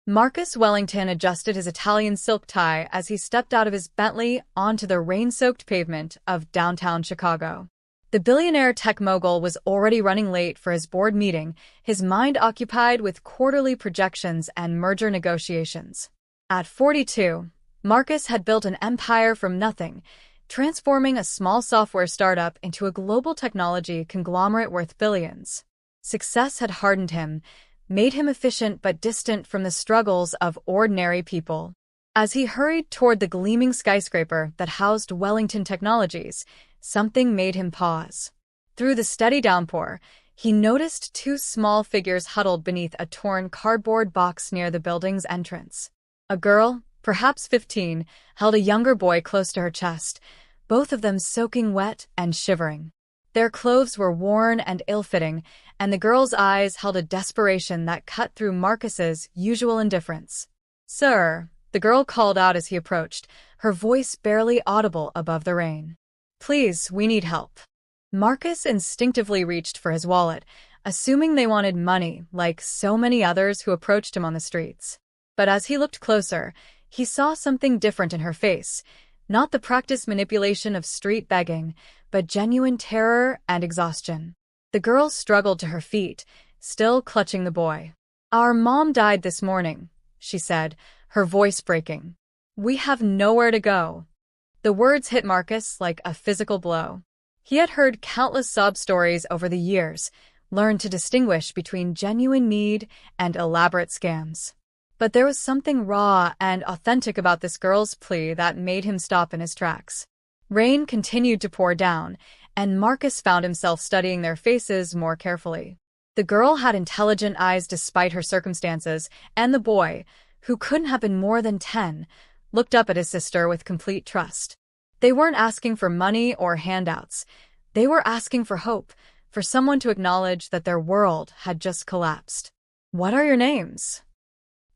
Marcus Wellington adjusted his Italian silk tie as he stepped out of his Bentley onto the rain-soaked pavement of downtown Chicago. The billionaire tech mogul was already running late for his board meeting, his mind occupied with quarterly projections and merger negotiations. At 42, Marcus had built an empire from nothing, transforming a small software startup into a global technology conglomerate worth billions. Success had hardened him, made him efficient but distant from the struggles of ordinary people. As he hurried toward the gleaming skyscraper that housed Wellington Technologies, something made him pause. Through the steady downpour, he noticed two small figures huddled beneath a torn cardboard box near the building's entrance. A girl, perhaps 15, held a younger boy close to her chest, both of them soaking wet and shivering. Their clothes were worn and ill-fitting, and the girl's eyes held a desperation that cut through Marcus's usual indifference. "Sir," the girl called out as he approached, her voice barely audible above the rain. "Please, we need help." Marcus instinctively reached for his wallet, assuming they wanted money, like so many others who approached him on the streets. But as he looked closer, he saw something different in her face, not the practiced manipulation of street begging, but genuine terror and exhaustion. The girl struggled to her feet, still clutching the boy. "Our mom died this morning," she said, her voice breaking. "We have nowhere to go." The words hit Marcus like a physical blow. He had heard countless sob stories over the years, learned to distinguish between genuine need and elaborate scams. But there was something raw and authentic about this girl's plea that made him stop in his tracks. Rain continued to pour down, and Marcus found himself studying their faces more carefully. The girl had intelligent eyes despite her circumstances, and the boy, who couldn't have been more than 10, looked up at his sister with complete trust. They weren't asking for money or handouts. They were asking for hope, for someone to acknowledge that their world had just collapsed. "What are your names?"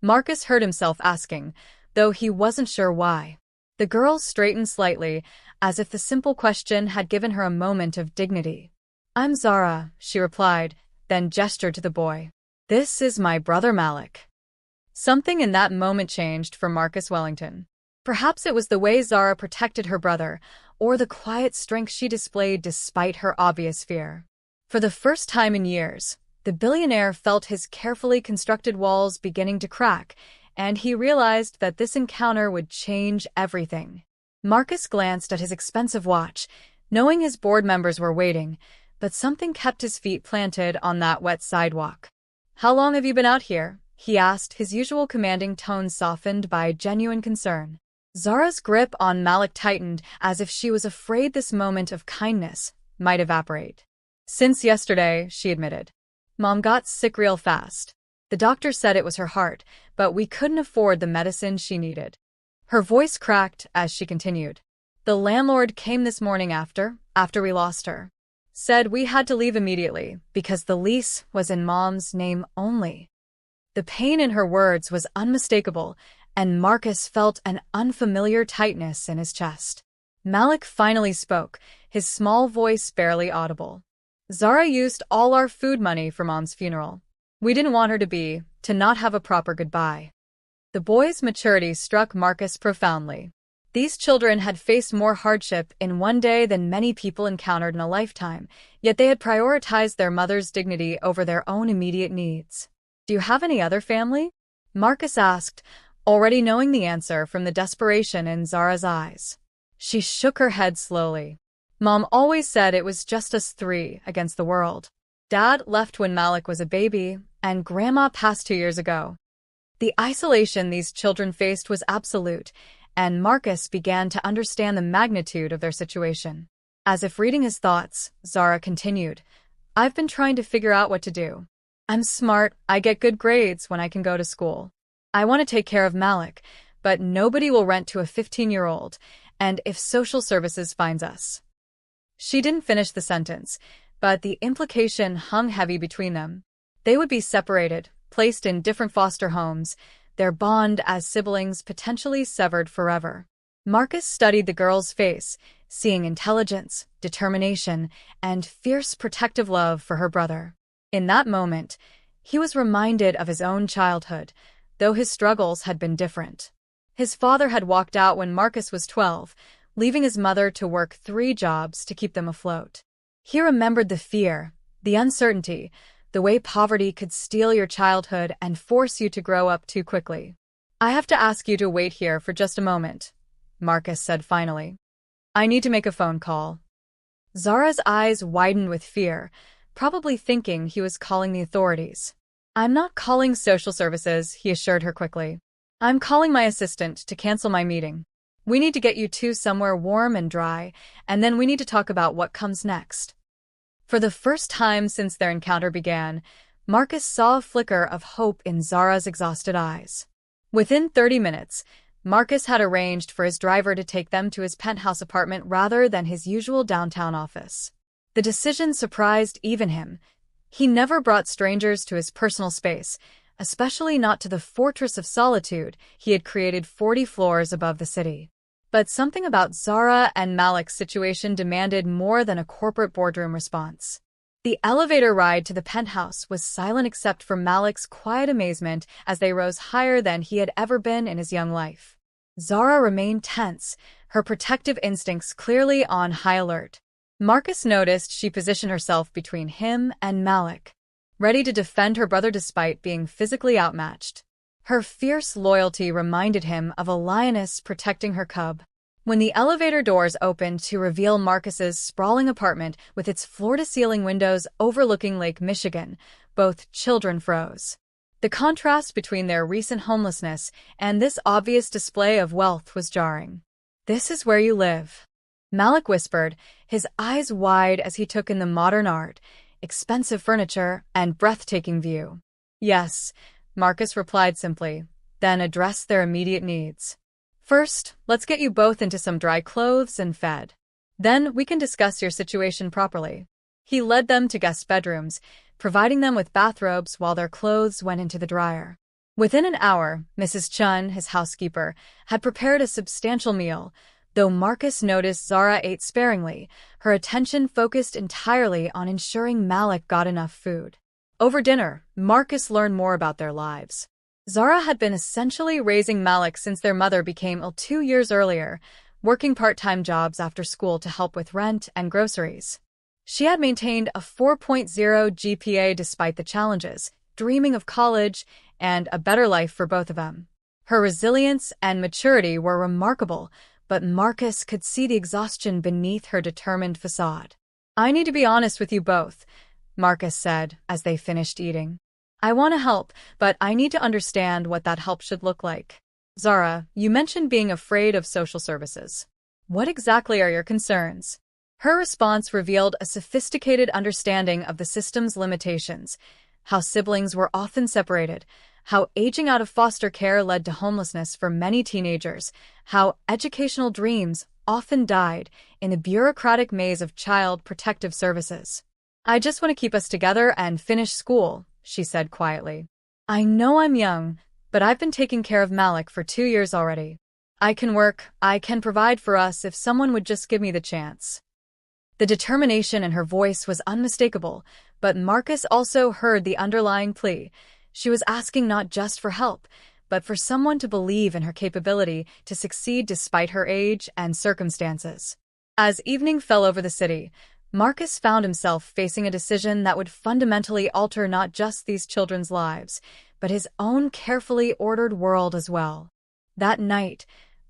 Marcus heard himself asking, though he wasn't sure why. The girl straightened slightly, as if the simple question had given her a moment of dignity. "I'm Zara," she replied, then gestured to the boy. "This is my brother Malik." Something in that moment changed for Marcus Wellington. Perhaps it was the way Zara protected her brother, or the quiet strength she displayed despite her obvious fear. For the first time in years, the billionaire felt his carefully constructed walls beginning to crack, and he realized that this encounter would change everything. Marcus glanced at his expensive watch, knowing his board members were waiting, but something kept his feet planted on that wet sidewalk. "How long have you been out here?" he asked, his usual commanding tone softened by genuine concern. Zara's grip on Malik tightened, as if she was afraid this moment of kindness might evaporate. "Since yesterday," she admitted. "Mom got sick real fast. The doctor said it was her heart, but we couldn't afford the medicine she needed." Her voice cracked as she continued. "The landlord came this morning after we lost her. Said we had to leave immediately because the lease was in Mom's name only." The pain in her words was unmistakable, and Marcus felt an unfamiliar tightness in his chest. Malik finally spoke, his small voice barely audible. "Zara used all our food money for Mom's funeral. We didn't want her to not have a proper goodbye." The boy's maturity struck Marcus profoundly. These children had faced more hardship in one day than many people encountered in a lifetime, yet they had prioritized their mother's dignity over their own immediate needs. "Do you have any other family?" Marcus asked, already knowing the answer from the desperation in Zara's eyes. She shook her head slowly. "Mom always said it was just us three against the world. Dad left when Malik was a baby, and Grandma passed 2 years ago." The isolation these children faced was absolute, and Marcus began to understand the magnitude of their situation. As if reading his thoughts, Zara continued, "I've been trying to figure out what to do. I'm smart, I get good grades when I can go to school. I want to take care of Malik, but nobody will rent to a 15-year-old, and if social services finds us." She didn't finish the sentence, but the implication hung heavy between them. They would be separated, placed in different foster homes, their bond as siblings potentially severed forever. Marcus studied the girl's face, seeing intelligence, determination, and fierce protective love for her brother. In that moment, he was reminded of his own childhood, though his struggles had been different. His father had walked out when Marcus was 12, leaving his mother to work 3 jobs to keep them afloat. He remembered the fear, the uncertainty, the way poverty could steal your childhood and force you to grow up too quickly. "I have to ask you to wait here for just a moment," Marcus said finally. "I need to make a phone call." Zara's eyes widened with fear, probably thinking he was calling the authorities. "I'm not calling social services," he assured her quickly. "I'm calling my assistant to cancel my meeting. We need to get you two somewhere warm and dry, and then we need to talk about what comes next." For the first time since their encounter began, Marcus saw a flicker of hope in Zara's exhausted eyes. Within 30 minutes, Marcus had arranged for his driver to take them to his penthouse apartment rather than his usual downtown office. The decision surprised even him. He never brought strangers to his personal space, especially not to the fortress of solitude he had created 40 floors above the city. But something about Zara and Malik's situation demanded more than a corporate boardroom response. The elevator ride to the penthouse was silent except for Malik's quiet amazement as they rose higher than he had ever been in his young life. Zara remained tense, her protective instincts clearly on high alert. Marcus noticed she positioned herself between him and Malik, ready to defend her brother despite being physically outmatched. Her fierce loyalty reminded him of a lioness protecting her cub. When the elevator doors opened to reveal Marcus's sprawling apartment with its floor-to-ceiling windows overlooking Lake Michigan, both children froze. The contrast between their recent homelessness and this obvious display of wealth was jarring. "This is where you live," Malik whispered, his eyes wide as he took in the modern art, expensive furniture, and breathtaking view. "Yes," Marcus replied simply, then addressed their immediate needs. "First, let's get you both into some dry clothes and fed. Then we can discuss your situation properly." He led them to guest bedrooms, providing them with bathrobes while their clothes went into the dryer. Within an hour, Mrs. Chun, his housekeeper, had prepared a substantial meal. Though Marcus noticed Zara ate sparingly, her attention focused entirely on ensuring Malik got enough food. Over dinner, Marcus learned more about their lives. Zara had been essentially raising Malik since their mother became ill 2 years earlier, working part-time jobs after school to help with rent and groceries. She had maintained a 4.0 GPA despite the challenges, dreaming of college and a better life for both of them. Her resilience and maturity were remarkable, but Marcus could see the exhaustion beneath her determined facade. "I need to be honest with you both," Marcus said as they finished eating. "I want to help, but I need to understand what that help should look like. Zara, you mentioned being afraid of social services. What exactly are your concerns?" Her response revealed a sophisticated understanding of the system's limitations, how siblings were often separated, how aging out of foster care led to homelessness for many teenagers, how educational dreams often died in the bureaucratic maze of child protective services. "I just want to keep us together and finish school," she said quietly. "I know I'm young, but I've been taking care of Malik for 2 years already. I can work, I can provide for us if someone would just give me the chance." The determination in her voice was unmistakable, but Marcus also heard the underlying plea. She was asking not just for help, but for someone to believe in her capability to succeed despite her age and circumstances. As evening fell over the city, Marcus found himself facing a decision that would fundamentally alter not just these children's lives, but his own carefully ordered world as well. That night,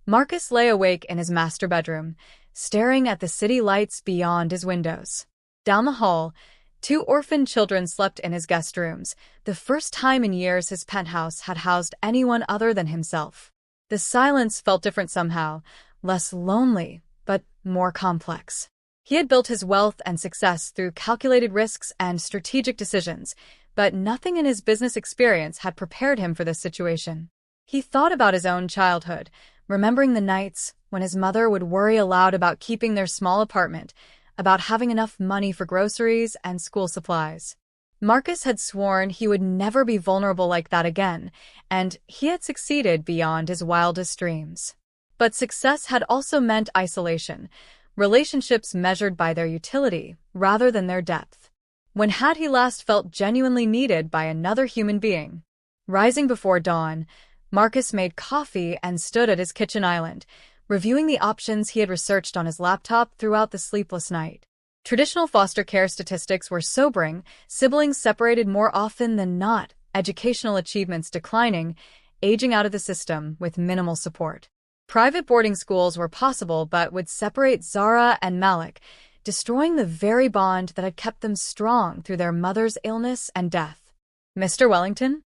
Marcus lay awake in his master bedroom, staring at the city lights beyond his windows. Down the hall, 2 orphaned children slept in his guest rooms, the first time in years his penthouse had housed anyone other than himself. The silence felt different somehow, less lonely, but more complex. He had built his wealth and success through calculated risks and strategic decisions, but nothing in his business experience had prepared him for this situation. He thought about his own childhood, remembering the nights when his mother would worry aloud about keeping their small apartment, about having enough money for groceries and school supplies. Marcus had sworn he would never be vulnerable like that again, and he had succeeded beyond his wildest dreams. But success had also meant isolation, relationships measured by their utility rather than their depth. When had he last felt genuinely needed by another human being? Rising before dawn, Marcus made coffee and stood at his kitchen island, reviewing the options he had researched on his laptop throughout the sleepless night. Traditional foster care statistics were sobering, siblings separated more often than not, educational achievements declining, aging out of the system with minimal support. Private boarding schools were possible but would separate Zara and Malik, destroying the very bond that had kept them strong through their mother's illness and death. "Mr. Wellington?"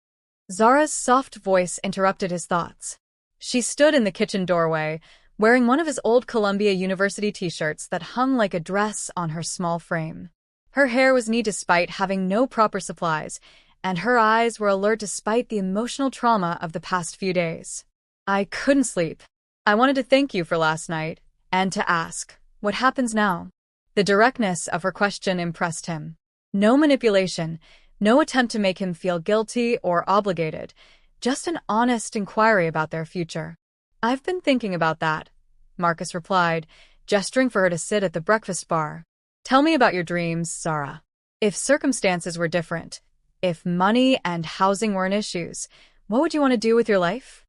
Zara's soft voice interrupted his thoughts. She stood in the kitchen doorway, wearing one of his old Columbia University t-shirts that hung like a dress on her small frame. Her hair was neat despite having no proper supplies, and her eyes were alert despite the emotional trauma of the past few days. "I couldn't sleep. I wanted to thank you for last night, and to ask, what happens now?" The directness of her question impressed him. No manipulation, no attempt to make him feel guilty or obligated, just an honest inquiry about their future. "I've been thinking about that," Marcus replied, gesturing for her to sit at the breakfast bar. "Tell me about your dreams, Zara. If circumstances were different, if money and housing weren't issues, what would you want to do with your life?"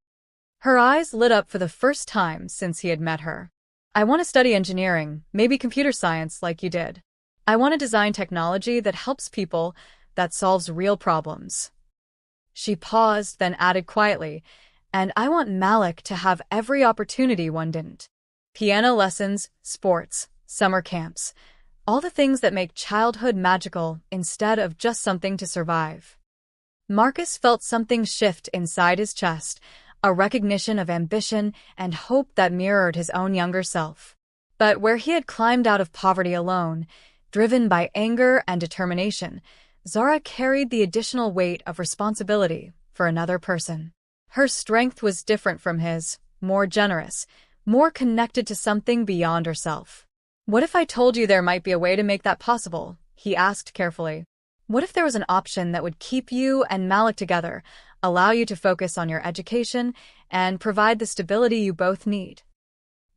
Her eyes lit up for the first time since he had met her. "I want to study engineering, maybe computer science like you did. I want to design technology that helps people, that solves real problems." She paused, then added quietly, "And I want Malik to have every opportunity one didn't. Piano lessons, sports, summer camps, all the things that make childhood magical instead of just something to survive." Marcus felt something shift inside his chest, a recognition of ambition and hope that mirrored his own younger self. But where he had climbed out of poverty alone, driven by anger and determination, Zara carried the additional weight of responsibility for another person. Her strength was different from his, more generous, more connected to something beyond herself. "What if I told you there might be a way to make that possible?" he asked carefully. "What if there was an option that would keep you and Malik together, allow you to focus on your education, and provide the stability you both need?"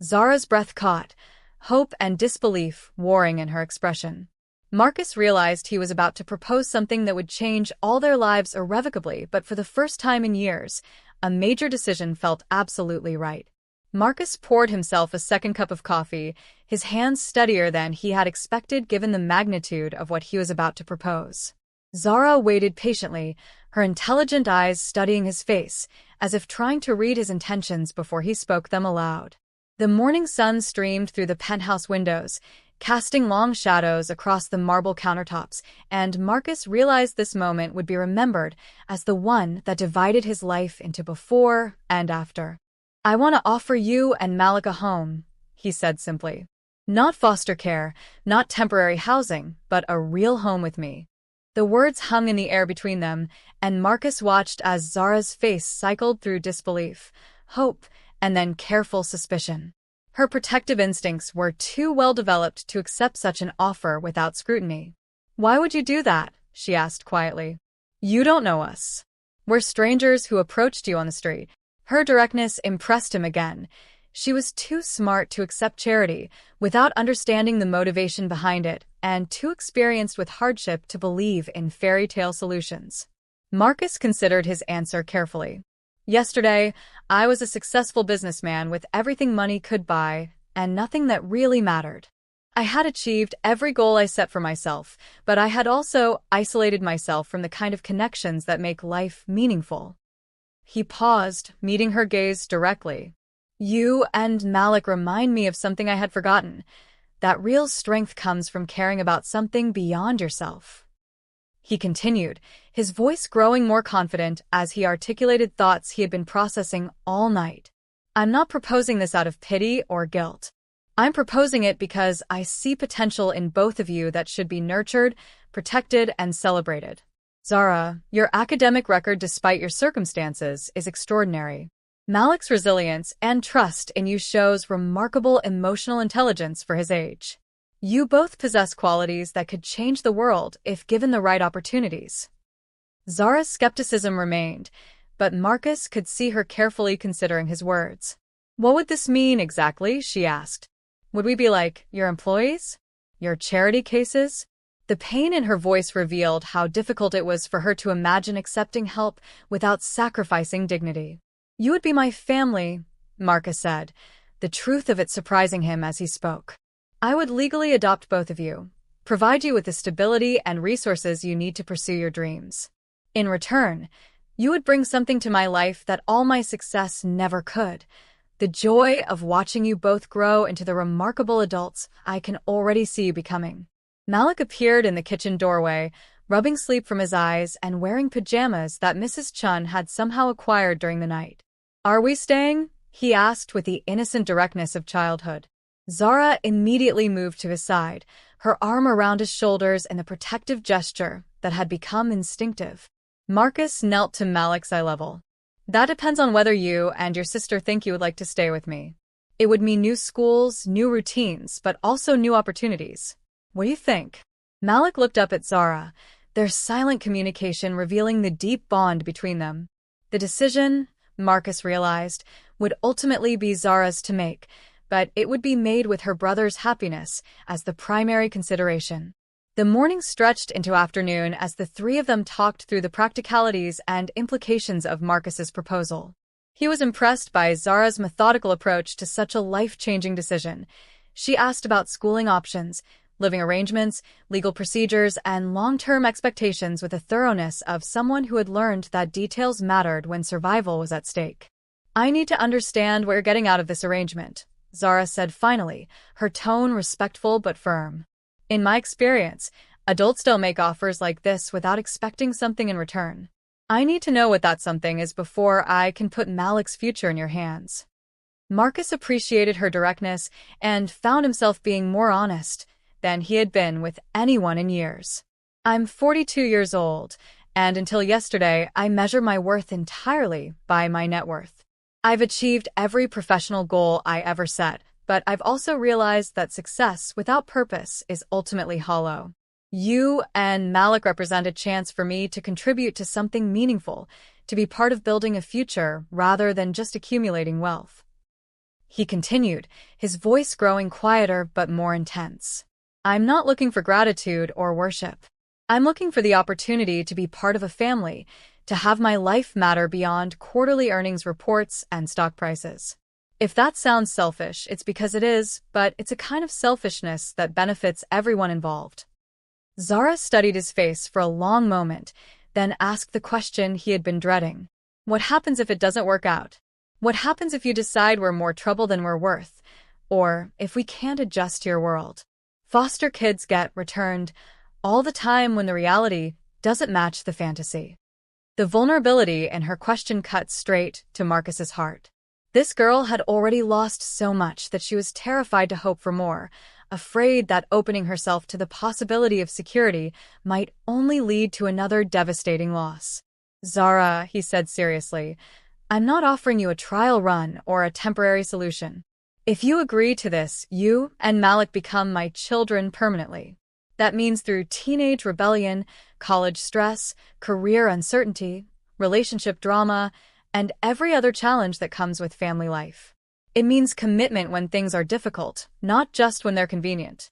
Zara's breath caught, hope and disbelief warring in her expression. Marcus realized he was about to propose something that would change all their lives irrevocably, but for the first time in years, a major decision felt absolutely right. Marcus poured himself a second cup of coffee, his hands steadier than he had expected given the magnitude of what he was about to propose. Zara waited patiently, her intelligent eyes studying his face, as if trying to read his intentions before he spoke them aloud. The morning sun streamed through the penthouse windows, casting long shadows across the marble countertops, and Marcus realized this moment would be remembered as the one that divided his life into before and after. "I want to offer you and Malik a home," he said simply. "Not foster care, not temporary housing, but a real home with me." The words hung in the air between them, and Marcus watched as Zara's face cycled through disbelief, hope, and then careful suspicion. Her protective instincts were too well developed to accept such an offer without scrutiny. "Why would you do that?" she asked quietly. "You don't know us. We're strangers who approached you on the street." Her directness impressed him again. She was too smart to accept charity without understanding the motivation behind it, and too experienced with hardship to believe in fairy tale solutions. Marcus considered his answer carefully. "Yesterday, I was a successful businessman with everything money could buy, and nothing that really mattered. I had achieved every goal I set for myself, but I had also isolated myself from the kind of connections that make life meaningful." He paused, meeting her gaze directly. "You and Malik remind me of something I had forgotten. That real strength comes from caring about something beyond yourself." He continued, his voice growing more confident as he articulated thoughts he had been processing all night. "I'm not proposing this out of pity or guilt. I'm proposing it because I see potential in both of you that should be nurtured, protected, and celebrated. Zara, your academic record despite your circumstances is extraordinary. Malik's resilience and trust in you shows remarkable emotional intelligence for his age. You both possess qualities that could change the world if given the right opportunities." Zara's skepticism remained, but Marcus could see her carefully considering his words. "What would this mean exactly?" she asked. "Would we be like your employees? Your charity cases? The pain in her voice revealed how difficult it was for her to imagine accepting help without sacrificing dignity. "You would be my family," Marcus said, the truth of it surprising him as he spoke. "I would legally adopt both of you, provide you with the stability and resources you need to pursue your dreams. In return, you would bring something to my life that all my success never could. The joy of watching you both grow into the remarkable adults I can already see you becoming." Malik appeared in the kitchen doorway, rubbing sleep from his eyes and wearing pajamas that Mrs. Chun had somehow acquired during the night. "Are we staying?" he asked with the innocent directness of childhood. Zara immediately moved to his side, her arm around his shoulders in the protective gesture that had become instinctive. Marcus knelt to Malik's eye level. "That depends on whether you and your sister think you would like to stay with me. It would mean new schools, new routines, but also new opportunities. What do you think?" Malik looked up at Zara, their silent communication revealing the deep bond between them. The decision, Marcus realized, would ultimately be Zara's to make, but it would be made with her brother's happiness as the primary consideration. The morning stretched into afternoon as the three of them talked through the practicalities and implications of Marcus's proposal. He was impressed by Zara's methodical approach to such a life-changing decision. She asked about schooling options, living arrangements, legal procedures, and long-term expectations with a thoroughness of someone who had learned that details mattered when survival was at stake. "I need to understand what you're getting out of this arrangement," Zara said finally, her tone respectful but firm. "In my experience, adults don't make offers like this without expecting something in return. I need to know what that something is before I can put Malik's future in your hands." Marcus appreciated her directness and found himself being more honest than he had been with anyone in years. "I'm 42 years old, and until yesterday I measure my worth entirely by my net worth. I've achieved every professional goal I ever set, but I've also realized that success without purpose is ultimately hollow. You and Malik represent a chance for me to contribute to something meaningful, to be part of building a future rather than just accumulating wealth." He continued, his voice growing quieter but more intense. "I'm not looking for gratitude or worship. I'm looking for the opportunity to be part of a family, to have my life matter beyond quarterly earnings reports and stock prices. If that sounds selfish, it's because it is, but it's a kind of selfishness that benefits everyone involved." Zara studied his face for a long moment, then asked the question he had been dreading. "What happens if it doesn't work out? What happens if you decide we're more trouble than we're worth? Or if we can't adjust to your world? Foster kids get returned all the time when the reality doesn't match the fantasy." The vulnerability in her question cut straight to Marcus's heart. This girl had already lost so much that she was terrified to hope for more, afraid that opening herself to the possibility of security might only lead to another devastating loss. "Zara," he said seriously, "I'm not offering you a trial run or a temporary solution. If you agree to this, you and Malik become my children permanently. That means through teenage rebellion, college stress, career uncertainty, relationship drama, and every other challenge that comes with family life. It means commitment when things are difficult, not just when they're convenient."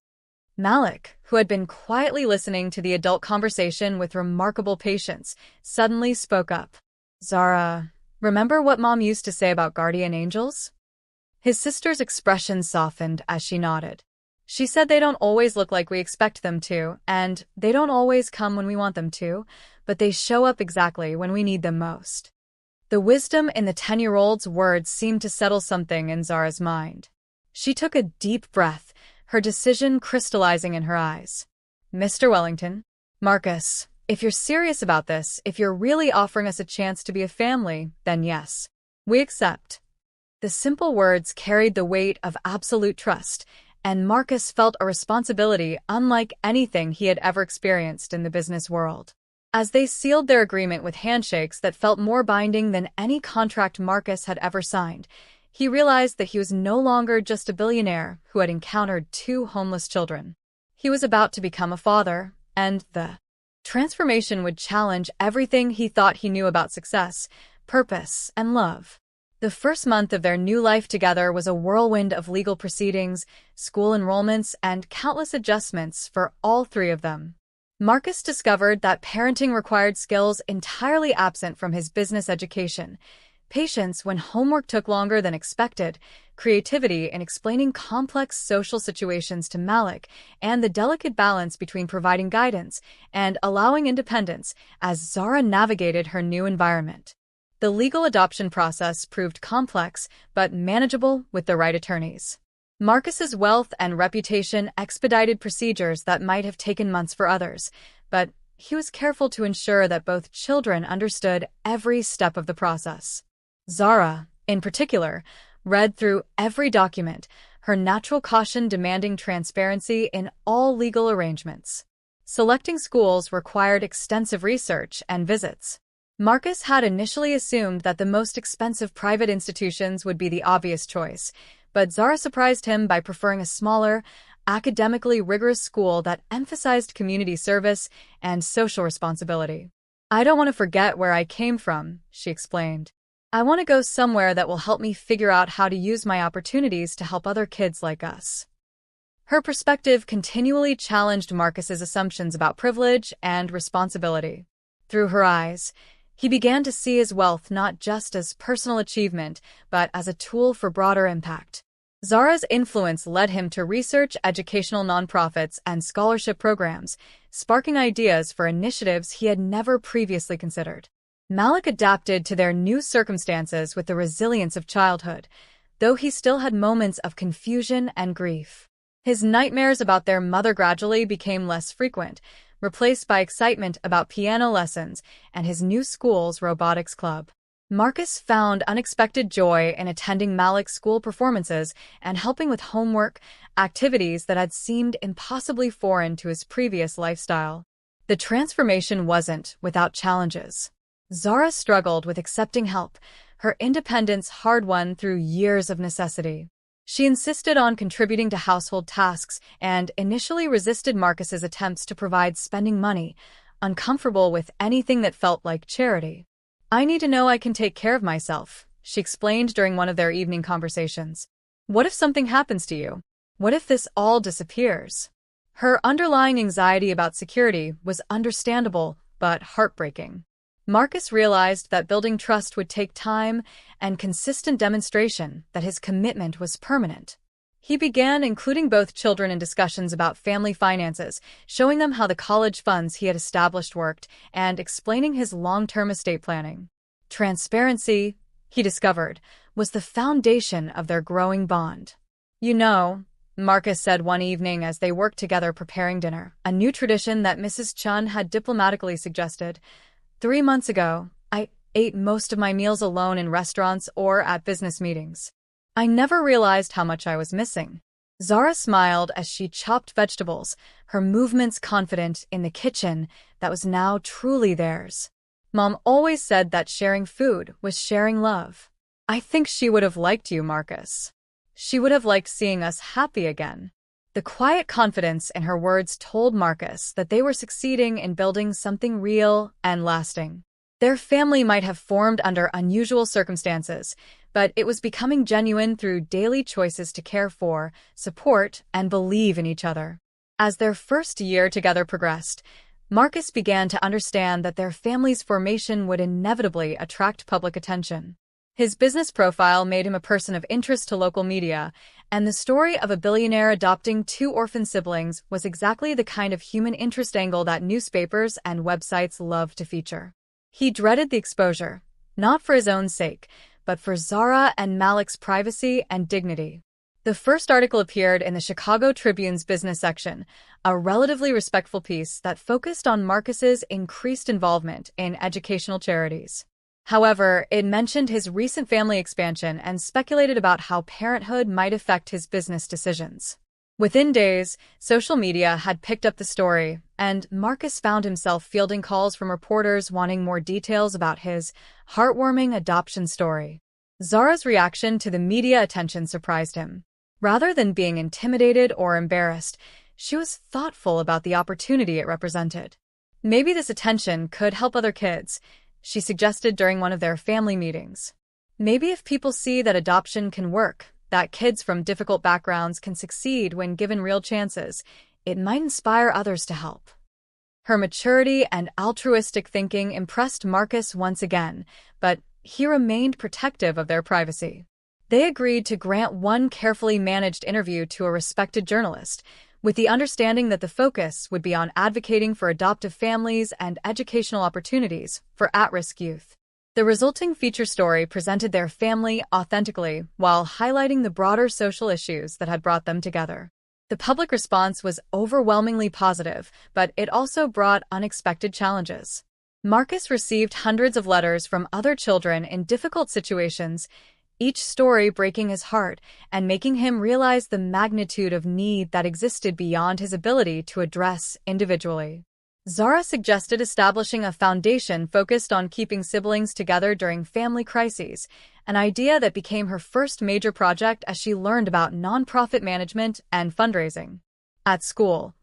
Malik, who had been quietly listening to the adult conversation with remarkable patience, suddenly spoke up. "Zara, remember what Mom used to say about guardian angels?" His sister's expression softened as she nodded. "She said they don't always look like we expect them to, and they don't always come when we want them to, but they show up exactly when we need them most." The wisdom in the 10-year-old's words seemed to settle something in Zara's mind. She took a deep breath, her decision crystallizing in her eyes. "Mr. Wellington, Marcus, if you're serious about this, if you're really offering us a chance to be a family, then yes, we accept." The simple words carried the weight of absolute trust, and Marcus felt a responsibility unlike anything he had ever experienced in the business world. As they sealed their agreement with handshakes that felt more binding than any contract Marcus had ever signed, he realized that he was no longer just a billionaire who had encountered 2 homeless children. He was about to become a father, and the transformation would challenge everything he thought he knew about success, purpose, and love. The first month of their new life together was a whirlwind of legal proceedings, school enrollments, and countless adjustments for all 3 of them. Marcus discovered that parenting required skills entirely absent from his business education: patience when homework took longer than expected, creativity in explaining complex social situations to Malik, and the delicate balance between providing guidance and allowing independence as Zara navigated her new environment. The legal adoption process proved complex but manageable with the right attorneys. Marcus's wealth and reputation expedited procedures that might have taken months for others, but he was careful to ensure that both children understood every step of the process. Zara, in particular, read through every document, her natural caution demanding transparency in all legal arrangements. Selecting schools required extensive research and visits. Marcus had initially assumed that the most expensive private institutions would be the obvious choice, but Zara surprised him by preferring a smaller, academically rigorous school that emphasized community service and social responsibility. "I don't want to forget where I came from," she explained. "I want to go somewhere that will help me figure out how to use my opportunities to help other kids like us." Her perspective continually challenged Marcus's assumptions about privilege and responsibility. Through her eyes, he began to see his wealth not just as personal achievement, but as a tool for broader impact. Zara's influence led him to research educational nonprofits and scholarship programs, sparking ideas for initiatives he had never previously considered. Malik adapted to their new circumstances with the resilience of childhood, though he still had moments of confusion and grief. His nightmares about their mother gradually became less frequent, replaced by excitement about piano lessons and his new school's robotics club. Marcus found unexpected joy in attending Malik's school performances and helping with homework, activities that had seemed impossibly foreign to his previous lifestyle. The transformation wasn't without challenges. Zara struggled with accepting help, her independence hard-won through years of necessity. She insisted on contributing to household tasks and initially resisted Marcus's attempts to provide spending money, uncomfortable with anything that felt like charity. "I need to know I can take care of myself," she explained during one of their evening conversations. "What if something happens to you? What if this all disappears?" Her underlying anxiety about security was understandable but heartbreaking. Marcus realized that building trust would take time and consistent demonstration that his commitment was permanent. He began including both children in discussions about family finances, showing them how the college funds he had established worked, and explaining his long-term estate planning. Transparency, he discovered, was the foundation of their growing bond. "You know," Marcus said one evening as they worked together preparing dinner, a new tradition that Mrs. Chun had diplomatically suggested, "3 months ago, I ate most of my meals alone in restaurants or at business meetings. I never realized how much I was missing." Zara smiled as she chopped vegetables, her movements confident in the kitchen that was now truly theirs. "Mom always said that sharing food was sharing love. I think she would have liked you, Marcus. She would have liked seeing us happy again." The quiet confidence in her words told Marcus that they were succeeding in building something real and lasting. Their family might have formed under unusual circumstances, but it was becoming genuine through daily choices to care for, support, and believe in each other. As their first year together progressed, Marcus began to understand that their family's formation would inevitably attract public attention. His business profile made him a person of interest to local media, and the story of a billionaire adopting 2 orphan siblings was exactly the kind of human interest angle that newspapers and websites loved to feature. He dreaded the exposure, not for his own sake, but for Zara and Malik's privacy and dignity. The first article appeared in the Chicago Tribune's business section, a relatively respectful piece that focused on Marcus's increased involvement in educational charities. However, it mentioned his recent family expansion and speculated about how parenthood might affect his business decisions. Within days, social media had picked up the story, and Marcus found himself fielding calls from reporters wanting more details about his heartwarming adoption story. Zara's reaction to the media attention surprised him. Rather than being intimidated or embarrassed, she was thoughtful about the opportunity it represented. "Maybe this attention could help other kids," she suggested during one of their family meetings. "Maybe if people see that adoption can work, that kids from difficult backgrounds can succeed when given real chances, it might inspire others to help." Her maturity and altruistic thinking impressed Marcus once again, but he remained protective of their privacy. They agreed to grant one carefully managed interview to a respected journalist, with the understanding that the focus would be on advocating for adoptive families and educational opportunities for at-risk youth. The resulting feature story presented their family authentically while highlighting the broader social issues that had brought them together. The public response was overwhelmingly positive, but it also brought unexpected challenges. Marcus received hundreds of letters from other children in difficult situations, each story breaking his heart and making him realize the magnitude of need that existed beyond his ability to address individually. Zara suggested establishing a foundation focused on keeping siblings together during family crises, an idea that became her first major project as she learned about nonprofit management and fundraising. At school,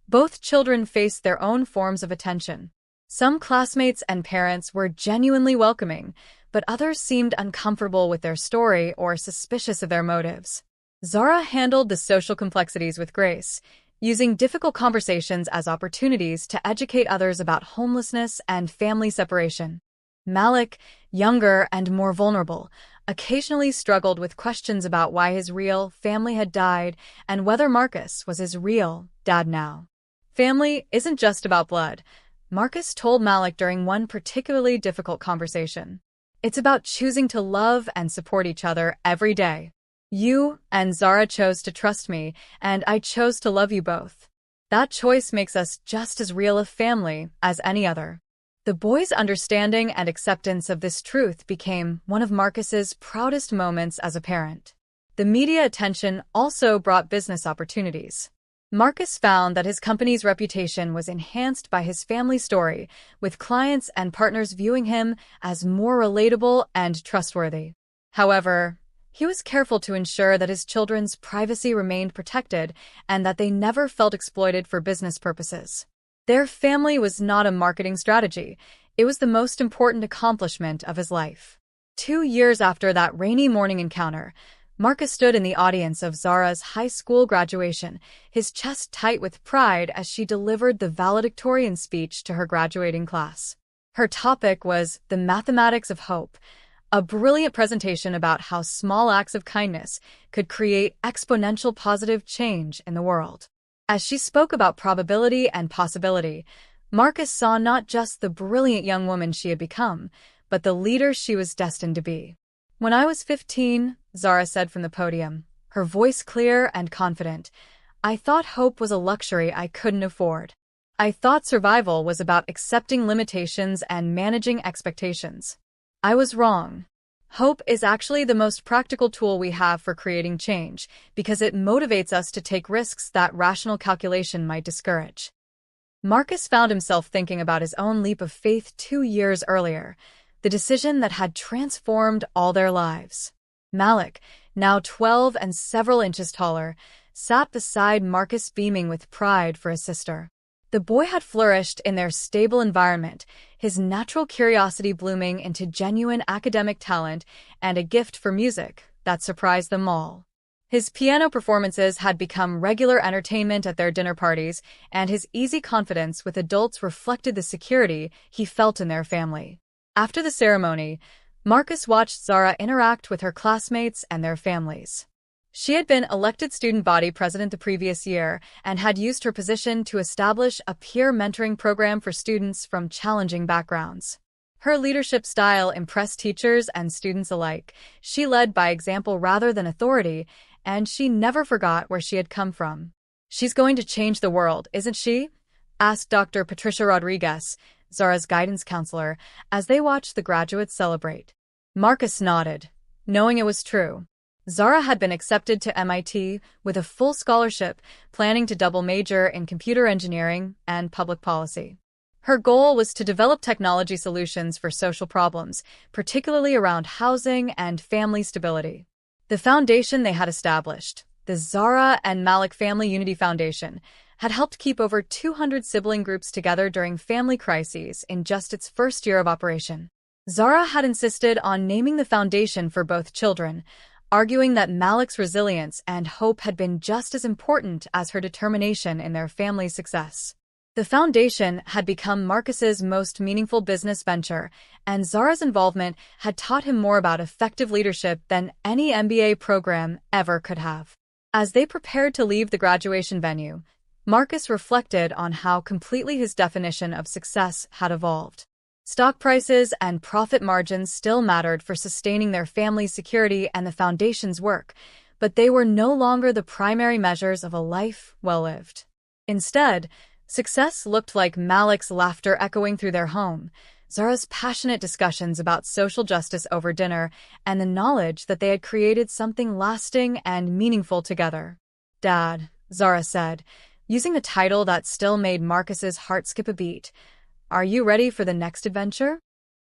both children faced their own forms of attention. Some classmates and parents were genuinely welcoming, but others seemed uncomfortable with their story or suspicious of their motives. Zara handled the social complexities with grace, using difficult conversations as opportunities to educate others about homelessness and family separation. Malik, younger and more vulnerable, occasionally struggled with questions about why his real family had died and whether Marcus was his real dad now. Family isn't just about blood, Marcus told Malik during one particularly difficult conversation. It's about choosing to love and support each other every day. You and Zara chose to trust me, and I chose to love you both. That choice makes us just as real a family as any other. The boy's understanding and acceptance of this truth became one of Marcus's proudest moments as a parent. The media attention also brought business opportunities. Marcus found that his company's reputation was enhanced by his family story, with clients and partners viewing him as more relatable and trustworthy. However, he was careful to ensure that his children's privacy remained protected and that they never felt exploited for business purposes. Their family was not a marketing strategy. It was the most important accomplishment of his life. 2 years after that rainy morning encounter, Marcus stood in the audience of Zara's high school graduation, his chest tight with pride as she delivered the valedictorian speech to her graduating class. Her topic was the mathematics of hope, a brilliant presentation about how small acts of kindness could create exponential positive change in the world. As she spoke about probability and possibility, Marcus saw not just the brilliant young woman she had become, but the leader she was destined to be. When I was 15, Zara said from the podium, her voice clear and confident, I thought hope was a luxury I couldn't afford. I thought survival was about accepting limitations and managing expectations. I was wrong. Hope is actually the most practical tool we have for creating change because it motivates us to take risks that rational calculation might discourage. Marcus found himself thinking about his own leap of faith 2 years earlier, the decision that had transformed all their lives. Malik, now 12 and several inches taller, sat beside Marcus beaming with pride for his sister. The boy had flourished in their stable environment, his natural curiosity blooming into genuine academic talent and a gift for music that surprised them all. His piano performances had become regular entertainment at their dinner parties, and his easy confidence with adults reflected the security he felt in their family. After the ceremony, Marcus watched Zara interact with her classmates and their families. She had been elected student body president the previous year and had used her position to establish a peer mentoring program for students from challenging backgrounds. Her leadership style impressed teachers and students alike. She led by example rather than authority, and she never forgot where she had come from. She's going to change the world, isn't she? Asked Dr. Patricia Rodriguez, Zara's guidance counselor, as they watched the graduates celebrate. Marcus nodded, knowing it was true. Zara had been accepted to MIT with a full scholarship, planning to double major in computer engineering and public policy. Her goal was to develop technology solutions for social problems, particularly around housing and family stability. The foundation they had established, the Zara and Malik Family Unity Foundation, had helped keep over 200 sibling groups together during family crises in just its first year of operation. Zara had insisted on naming the foundation for both children, arguing that Malik's resilience and hope had been just as important as her determination in their family's success. The foundation had become Marcus's most meaningful business venture, and Zara's involvement had taught him more about effective leadership than any MBA program ever could have. As they prepared to leave the graduation venue, Marcus reflected on how completely his definition of success had evolved. Stock prices and profit margins still mattered for sustaining their family's security and the foundation's work, but they were no longer the primary measures of a life well lived. Instead, success looked like Malik's laughter echoing through their home, Zara's passionate discussions about social justice over dinner, and the knowledge that they had created something lasting and meaningful together. "Dad," Zara said, using the title that still made Marcus's heart skip a beat, "are you ready for the next adventure?"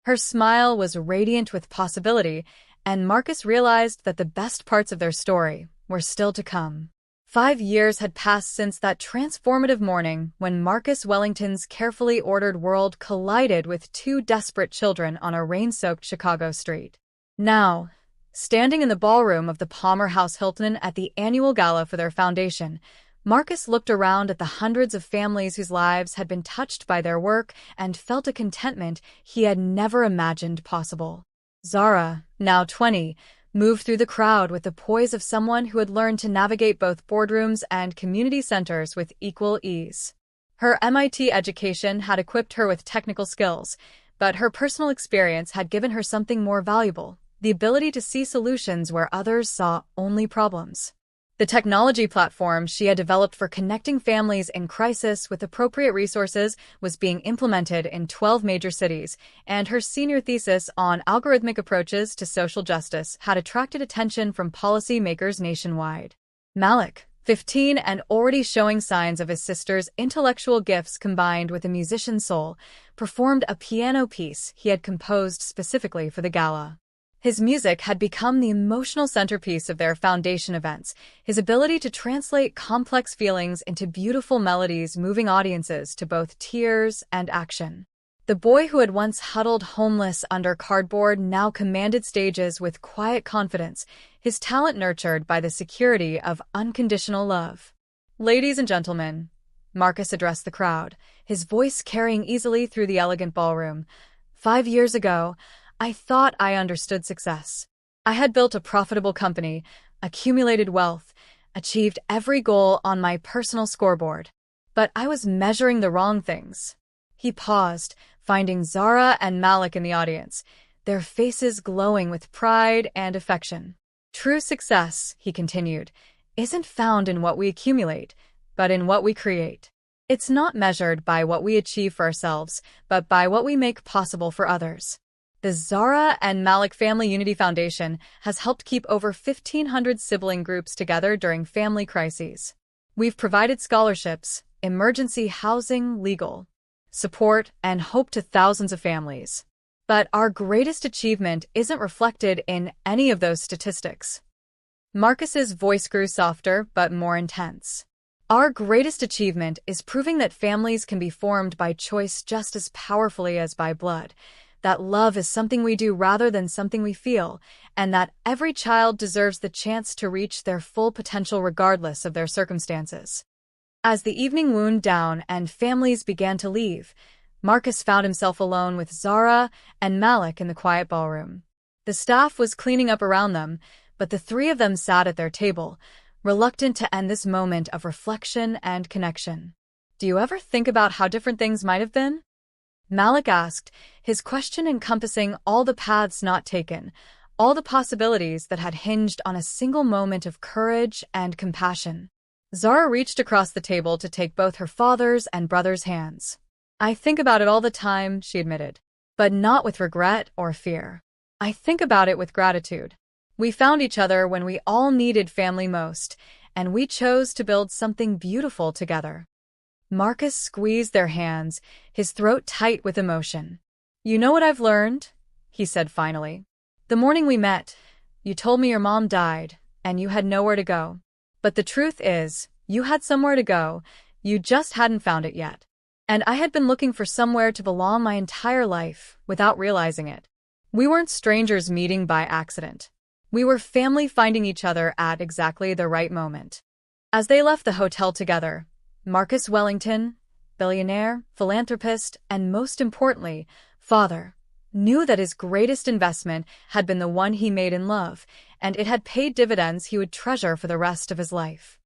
Her smile was radiant with possibility, and Marcus realized that the best parts of their story were still to come. 5 years had passed since that transformative morning when Marcus Wellington's carefully ordered world collided with two desperate children on a rain-soaked Chicago street. Now, standing in the ballroom of the Palmer House Hilton at the annual gala for their foundation, Marcus looked around at the hundreds of families whose lives had been touched by their work and felt a contentment he had never imagined possible. Zara, now 20, moved through the crowd with the poise of someone who had learned to navigate both boardrooms and community centers with equal ease. Her MIT education had equipped her with technical skills, but her personal experience had given her something more valuable: the ability to see solutions where others saw only problems. The technology platform she had developed for connecting families in crisis with appropriate resources was being implemented in 12 major cities, and her senior thesis on algorithmic approaches to social justice had attracted attention from policymakers nationwide. Malik, 15 and already showing signs of his sister's intellectual gifts combined with a musician's soul, performed a piano piece he had composed specifically for the gala. His music had become the emotional centerpiece of their foundation events, his ability to translate complex feelings into beautiful melodies moving audiences to both tears and action. The boy who had once huddled homeless under cardboard now commanded stages with quiet confidence, his talent nurtured by the security of unconditional love. "Ladies and gentlemen," Marcus addressed the crowd, his voice carrying easily through the elegant ballroom. "5 years ago, I thought I understood success. I had built a profitable company, accumulated wealth, achieved every goal on my personal scoreboard. But I was measuring the wrong things." He paused, finding Zara and Malik in the audience, their faces glowing with pride and affection. "True success," he continued, "isn't found in what we accumulate, but in what we create. It's not measured by what we achieve for ourselves, but by what we make possible for others." The Zara and Malik Family Unity Foundation has helped keep over 1,500 sibling groups together during family crises. We've provided scholarships, emergency housing, legal support, and hope to thousands of families. But our greatest achievement isn't reflected in any of those statistics. Marcus's voice grew softer but more intense. "Our greatest achievement is proving that families can be formed by choice just as powerfully as by blood, that love is something we do rather than something we feel, and that every child deserves the chance to reach their full potential regardless of their circumstances." As the evening wound down and families began to leave, Marcus found himself alone with Zara and Malik in the quiet ballroom. The staff was cleaning up around them, but the three of them sat at their table, reluctant to end this moment of reflection and connection. "Do you ever think about how different things might have been?" Malik asked, his question encompassing all the paths not taken, all the possibilities that had hinged on a single moment of courage and compassion. Zara reached across the table to take both her father's and brother's hands. "I think about it all the time," she admitted, "but not with regret or fear. I think about it with gratitude. We found each other when we all needed family most, and we chose to build something beautiful together." Marcus squeezed their hands, his throat tight with emotion. "You know what I've learned?" he said finally. "The morning we met, you told me your mom died, and you had nowhere to go. But the truth is, you had somewhere to go, you just hadn't found it yet. And I had been looking for somewhere to belong my entire life, without realizing it. We weren't strangers meeting by accident. We were family finding each other at exactly the right moment." As they left the hotel together, Marcus Wellington, billionaire, philanthropist, and most importantly, father, knew that his greatest investment had been the one he made in love, and it had paid dividends he would treasure for the rest of his life.